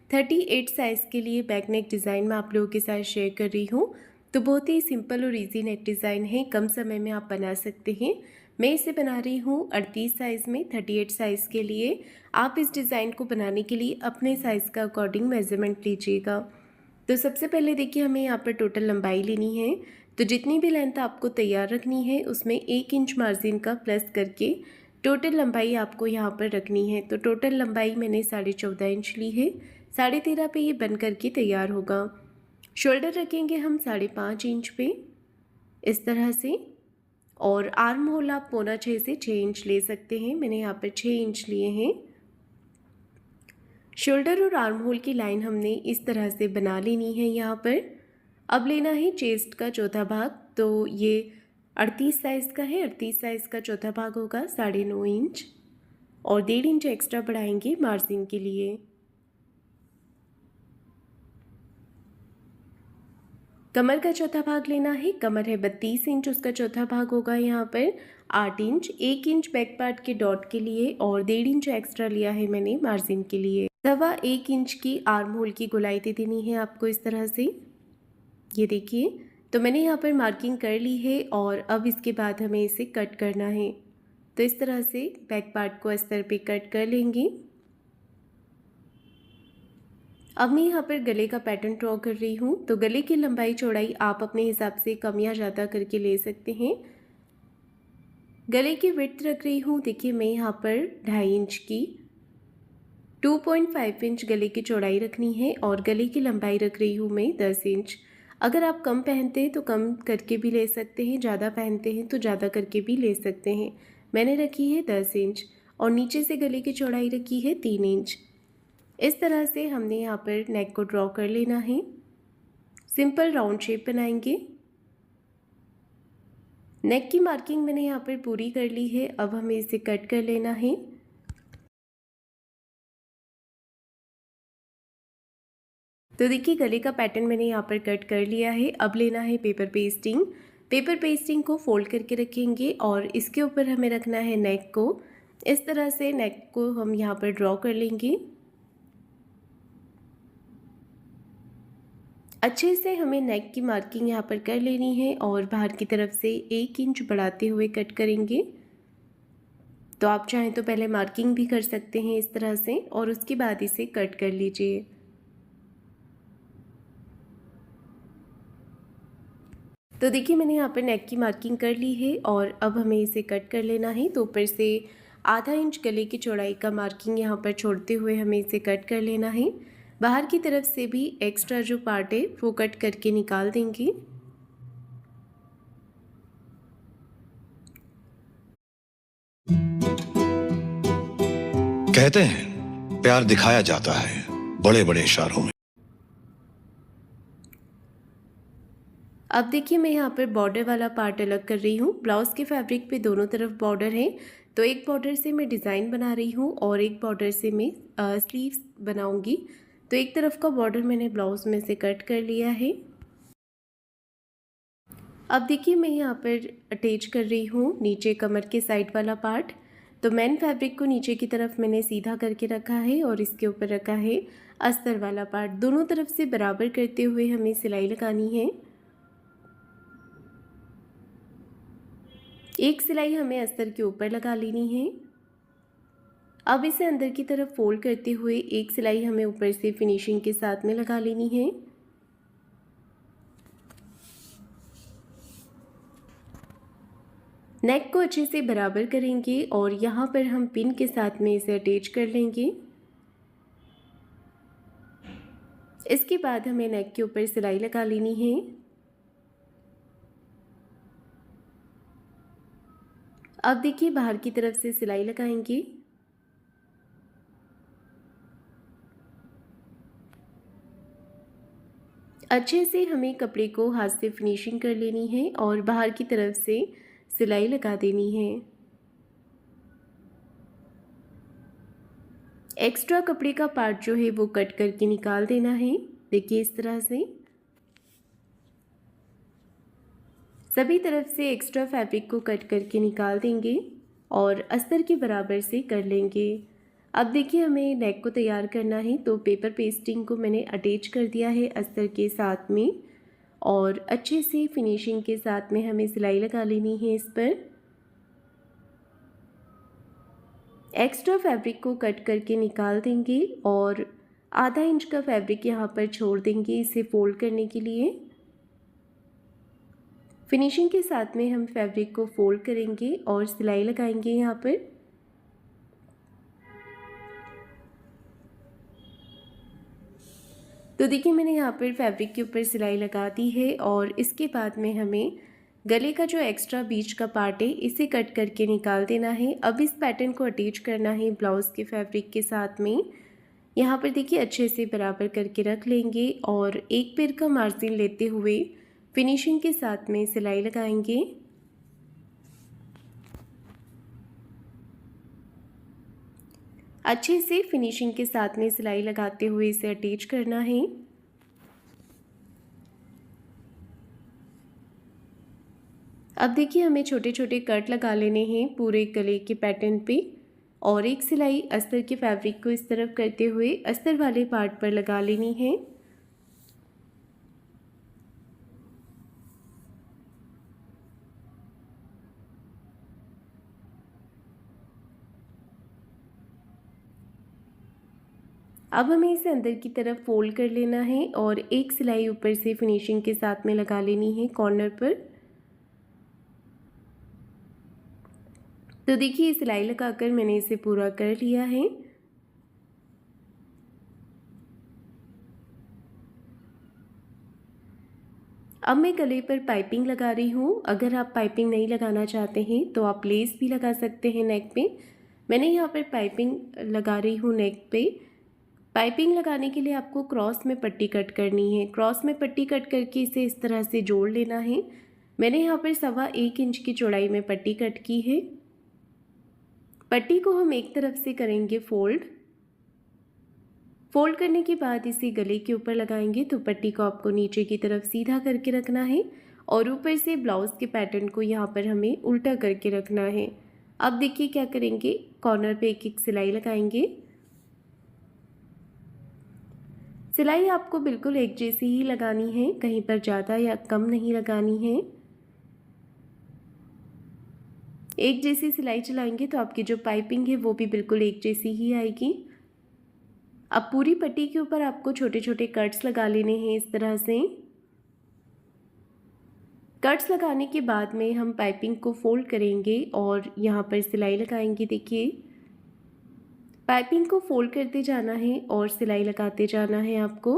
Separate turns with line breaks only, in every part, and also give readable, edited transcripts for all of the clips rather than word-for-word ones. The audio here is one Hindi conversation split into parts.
38 साइज़ के लिए बैक नेक डिज़ाइन मैं आप लोगों के साथ शेयर कर रही हूँ। तो बहुत ही सिंपल और इजी नेक डिज़ाइन है, कम समय में आप बना सकते हैं। मैं इसे बना रही हूँ 38 साइज़ में, 38 साइज़ के लिए। आप इस डिज़ाइन को बनाने के लिए अपने साइज़ का अकॉर्डिंग मेज़रमेंट लीजिएगा। तो सबसे पहले देखिए हमें यहाँ पर टोटल लंबाई लेनी है। तो जितनी भी लेंथ आपको तैयार रखनी है उसमें 1 इंच मार्जिन का प्लस करके टोटल लंबाई आपको यहाँ पर रखनी है। तो टोटल लंबाई मैंने 14.5 इंच ली है। 13.5 पे ये बन करके तैयार होगा। शोल्डर रखेंगे हम 5.5 इंच पे इस तरह से, और आर्म होल आप 5.25 से 6 इंच ले सकते हैं। मैंने यहाँ पर 6 इंच लिए हैं। शोल्डर और आर्म होल की लाइन हमने इस तरह से बना लेनी है यहाँ पर। अब लेना है चेस्ट का चौथा भाग। तो ये 38 साइज़ का है, 38 साइज़ का चौथा भाग होगा 9.5 इंच, और 1.5 इंच एक्स्ट्रा बढ़ाएंगे मार्जिन के लिए। कमर का चौथा भाग लेना है, कमर है 32 इंच, उसका चौथा भाग होगा यहाँ पर 8 इंच। 1 इंच बैक पार्ट के डॉट के लिए और 1.5 इंच एक्स्ट्रा लिया है मैंने मार्जिन के लिए। 1.25 इंच की आर्म होल की गोलाई दे देनी है आपको इस तरह से। ये देखिए, तो मैंने यहाँ पर मार्किंग कर ली है और अब इसके बाद हमें इसे कट करना है। तो इस तरह से बैक पार्ट को अस्तर पे कट कर लेंगे। अब मैं यहाँ पर गले का पैटर्न ड्रॉ कर रही हूँ। तो गले की लंबाई चौड़ाई आप अपने हिसाब से कम या ज़्यादा करके ले सकते हैं। गले की विड्थ रख रही हूँ, देखिए मैं यहाँ पर 2.5 इंच की, 2.5 इंच गले की चौड़ाई रखनी है, और गले की लंबाई रख रही हूँ मैं 10 इंच। अगर आप कम पहनते हैं तो कम करके भी ले सकते हैं, ज़्यादा पहनते हैं तो ज़्यादा करके भी ले सकते हैं। मैंने रखी है 10 इंच, और नीचे से गले की चौड़ाई रखी है 3 इंच। इस तरह से हमने यहाँ पर नेक को ड्रॉ कर लेना है। सिंपल राउंड शेप बनाएंगे। नेक की मार्किंग मैंने यहाँ पर पूरी कर ली है। अब हमें इसे कट कर लेना है। तो देखिए गले का पैटर्न मैंने यहाँ पर कट कर लिया है। अब लेना है पेपर पेस्टिंग। पेपर पेस्टिंग को फोल्ड करके रखेंगे और इसके ऊपर हमें रखना है नेक को। इस तरह से नेक को हम यहाँ पर ड्रॉ कर लेंगे। अच्छे से हमें नेक की मार्किंग यहाँ पर कर लेनी है और बाहर की तरफ से 1 इंच बढ़ाते हुए कट करेंगे। तो आप चाहें तो पहले मार्किंग भी कर सकते हैं इस तरह से, और उसके बाद इसे कट कर लीजिए। तो देखिए मैंने यहाँ पर नेक की मार्किंग कर ली है और अब हमें इसे कट कर लेना है। तो ऊपर से आधा इंच गले की चौड़ाई का मार्किंग यहाँ पर छोड़ते हुए हमें इसे कट कर लेना है। बाहर की तरफ से भी एक्स्ट्रा जो पार्ट है वो कट करके निकाल देंगे।
कहते हैं प्यार दिखाया जाता है बड़े बड़े इशारों में।
अब देखिए मैं यहाँ पर बॉर्डर वाला पार्ट अलग कर रही हूँ। ब्लाउज़ के फैब्रिक पे दोनों तरफ बॉर्डर है, तो एक बॉर्डर से मैं डिज़ाइन बना रही हूँ और एक बॉर्डर से मैं स्लीव्स बनाऊँगी। तो एक तरफ का बॉर्डर मैंने ब्लाउज़ में से कट कर लिया है। अब देखिए मैं यहाँ पर अटैच कर रही हूँ नीचे कमर के साइड वाला पार्ट। तो मेन फैब्रिक को नीचे की तरफ मैंने सीधा करके रखा है और इसके ऊपर रखा है अस्तर वाला पार्ट। दोनों तरफ से बराबर करते हुए हमें सिलाई लगानी है। एक सिलाई हमें अस्तर के ऊपर लगा लेनी है। अब इसे अंदर की तरफ फोल्ड करते हुए एक सिलाई हमें ऊपर से फिनिशिंग के साथ में लगा लेनी है। नेक को अच्छे से बराबर करेंगे और यहाँ पर हम पिन के साथ में इसे अटैच कर लेंगे। इसके बाद हमें नेक के ऊपर सिलाई लगा लेनी है। अब देखिए बाहर की तरफ से सिलाई लगाएंगे। अच्छे से हमें कपड़े को हाथ से फिनिशिंग कर लेनी है और बाहर की तरफ से सिलाई लगा देनी है। एक्स्ट्रा कपड़े का पार्ट जो है वो कट करके निकाल देना है। देखिए इस तरह से सभी तरफ से एक्स्ट्रा फैब्रिक को कट करके निकाल देंगे और अस्तर के बराबर से कर लेंगे। अब देखिए हमें नेक को तैयार करना है, तो पेपर पेस्टिंग को मैंने अटैच कर दिया है अस्तर के साथ में और अच्छे से फिनिशिंग के साथ में हमें सिलाई लगा लेनी है इस पर। एक्स्ट्रा फैब्रिक को कट करके निकाल देंगे और आधा इंच का फैब्रिक यहाँ पर छोड़ देंगे इसे फोल्ड करने के लिए। फिनिशिंग के साथ में हम फैब्रिक को फोल्ड करेंगे और सिलाई लगाएंगे यहाँ पर। तो देखिए मैंने यहाँ पर फैब्रिक के ऊपर सिलाई लगा दी है और इसके बाद में हमें गले का जो एक्स्ट्रा बीच का पार्ट है इसे कट करके निकाल देना है। अब इस पैटर्न को अटैच करना है ब्लाउज़ के फैब्रिक के साथ में। यहाँ पर देखिए अच्छे से बराबर करके रख लेंगे और एक पैर का मार्जिन लेते हुए फिनिशिंग के साथ में सिलाई लगाएंगे। अच्छे से फिनिशिंग के साथ में सिलाई लगाते हुए इसे अटैच करना है। अब देखिए हमें छोटे छोटे कट लगा लेने हैं पूरे गले के पैटर्न पे और एक सिलाई अस्तर के फैब्रिक को इस तरफ करते हुए अस्तर वाले पार्ट पर लगा लेनी है। अब हमें इसे अंदर की तरफ फोल्ड कर लेना है और एक सिलाई ऊपर से फिनिशिंग के साथ में लगा लेनी है कॉर्नर पर। तो देखिए सिलाई लगाकर मैंने इसे पूरा कर लिया है। अब मैं गले पर पाइपिंग लगा रही हूँ। अगर आप पाइपिंग नहीं लगाना चाहते हैं तो आप लेस भी लगा सकते हैं नेक पे। मैंने यहाँ पर पाइपिंग लगा रही हूँ नेक पे। पाइपिंग लगाने के लिए आपको क्रॉस में पट्टी कट करनी है। क्रॉस में पट्टी कट करके इसे इस तरह से जोड़ लेना है। मैंने यहाँ पर 1.25 इंच की चौड़ाई में पट्टी कट की है। पट्टी को हम एक तरफ से करेंगे फोल्ड करने के बाद इसे गले के ऊपर लगाएंगे। तो पट्टी को आपको नीचे की तरफ सीधा करके रखना है और ऊपर से ब्लाउज़ के पैटर्न को यहाँ पर हमें उल्टा करके रखना है। अब देखिए क्या करेंगे, कॉर्नर पे एक एक सिलाई लगाएंगे। सिलाई आपको बिल्कुल एक जैसी ही लगानी है, कहीं पर ज़्यादा या कम नहीं लगानी है। एक जैसी सिलाई चलाएंगे तो आपकी जो पाइपिंग है वो भी बिल्कुल एक जैसी ही आएगी। अब पूरी पट्टी के ऊपर आपको छोटे छोटे कट्स लगा लेने हैं इस तरह से। कट्स लगाने के बाद में हम पाइपिंग को फोल्ड करेंगे और यहाँ पर सिलाई लगाएंगे। देखिए पाइपिंग को फोल्ड करते जाना है और सिलाई लगाते जाना है आपको।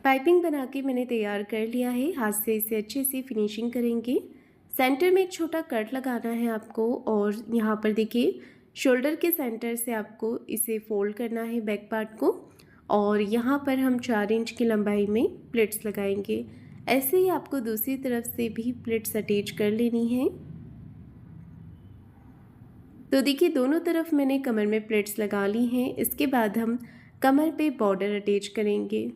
पाइपिंग बना के मैंने तैयार कर लिया है। हाथ से इसे अच्छे से फिनिशिंग करेंगे। सेंटर में एक छोटा कट लगाना है आपको और यहाँ पर देखिए शोल्डर के सेंटर से आपको इसे फोल्ड करना है बैक पार्ट को और यहाँ पर हम 4 इंच की लंबाई में प्लेट्स लगाएंगे। ऐसे ही आपको दूसरी तरफ से भी प्लेट्स अटैच कर लेनी है। तो देखिए दोनों तरफ मैंने कमर में प्लेट्स लगा ली हैं। इसके बाद हम कमर पे बॉर्डर अटैच करेंगे।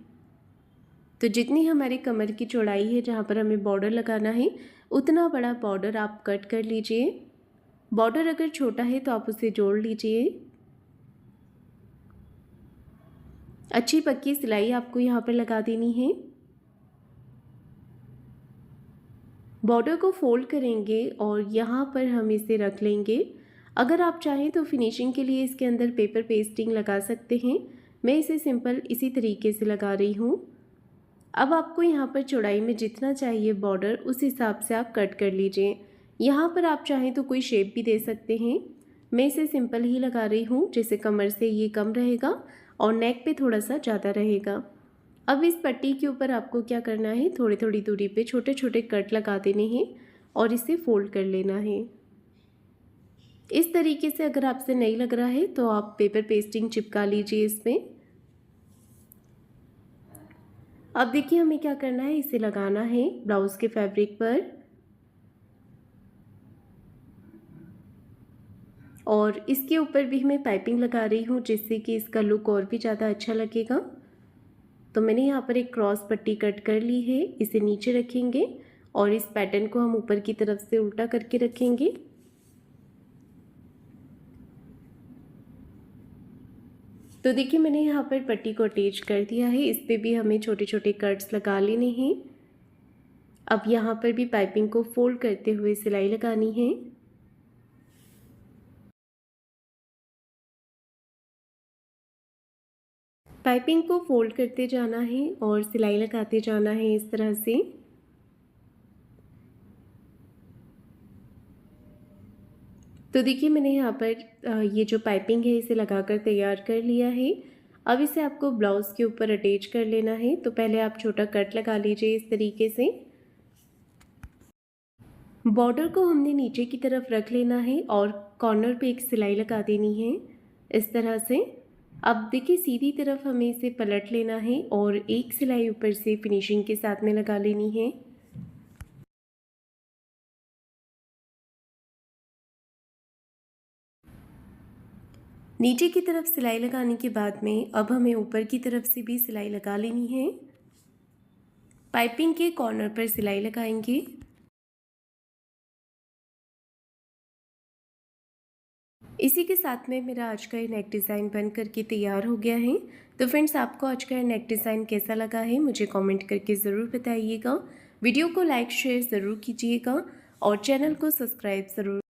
तो जितनी हमारी कमर की चौड़ाई है जहाँ पर हमें बॉर्डर लगाना है उतना बड़ा बॉर्डर आप कट कर लीजिए। बॉर्डर अगर छोटा है तो आप उसे जोड़ लीजिए। अच्छी पक्की सिलाई आपको यहाँ पर लगा देनी है। बॉर्डर को फोल्ड करेंगे और यहाँ पर हम इसे रख लेंगे। अगर आप चाहें तो फिनिशिंग के लिए इसके अंदर पेपर पेस्टिंग लगा सकते हैं। मैं इसे सिंपल इसी तरीके से लगा रही हूँ। अब आपको यहाँ पर चौड़ाई में जितना चाहिए बॉर्डर उस हिसाब से आप कट कर लीजिए। यहाँ पर आप चाहें तो कोई शेप भी दे सकते हैं। मैं इसे सिंपल ही लगा रही हूँ, जैसे कमर से ये कम रहेगा और नेक पे थोड़ा सा ज़्यादा रहेगा। अब इस पट्टी के ऊपर आपको क्या करना है, थोड़ी थोड़ी दूरी पे छोटे छोटे कट लगा देने हैं और इसे फोल्ड कर लेना है। इस तरीके से अगर आपसे नहीं लग रहा है तो आप पेपर पेस्टिंग चिपका लीजिए इसमें। अब देखिए हमें क्या करना है, इसे लगाना है ब्लाउज़ के फैब्रिक पर और इसके ऊपर भी मैं पाइपिंग लगा रही हूँ जिससे कि इसका लुक और भी ज़्यादा अच्छा लगेगा। तो मैंने यहाँ पर एक क्रॉस पट्टी कट कर ली है, इसे नीचे रखेंगे और इस पैटर्न को हम ऊपर की तरफ से उल्टा करके रखेंगे। तो देखिए मैंने यहाँ पर पट्टी को अटैच कर दिया है, इस पे भी हमें छोटे छोटे कट्स लगा लेने हैं। अब यहाँ पर भी पाइपिंग को फोल्ड करते हुए सिलाई लगानी है। पाइपिंग को फोल्ड करते जाना है और सिलाई लगाते जाना है इस तरह से। तो देखिए मैंने यहाँ पर ये जो पाइपिंग है इसे लगाकर तैयार कर लिया है। अब इसे आपको ब्लाउज़ के ऊपर अटैच कर लेना है। तो पहले आप छोटा कट लगा लीजिए इस तरीके से। बॉर्डर को हमने नीचे की तरफ रख लेना है और कॉर्नर पे एक सिलाई लगा देनी है इस तरह से। अब देखिए सीधी तरफ हमें इसे पलट लेना है और एक सिलाई ऊपर से फिनिशिंग के साथ में लगा लेनी है। नीचे की तरफ सिलाई लगाने के बाद में अब हमें ऊपर की तरफ से भी सिलाई लगा लेनी है। पाइपिंग के कॉर्नर पर सिलाई लगाएंगे। इसी के साथ में मेरा आज का ये नेक डिज़ाइन बन करके तैयार हो गया है। तो फ्रेंड्स आपको आज का ये नेक डिज़ाइन कैसा लगा है मुझे कमेंट करके ज़रूर बताइएगा। वीडियो को लाइक शेयर ज़रूर कीजिएगा और चैनल को सब्सक्राइब ज़रूर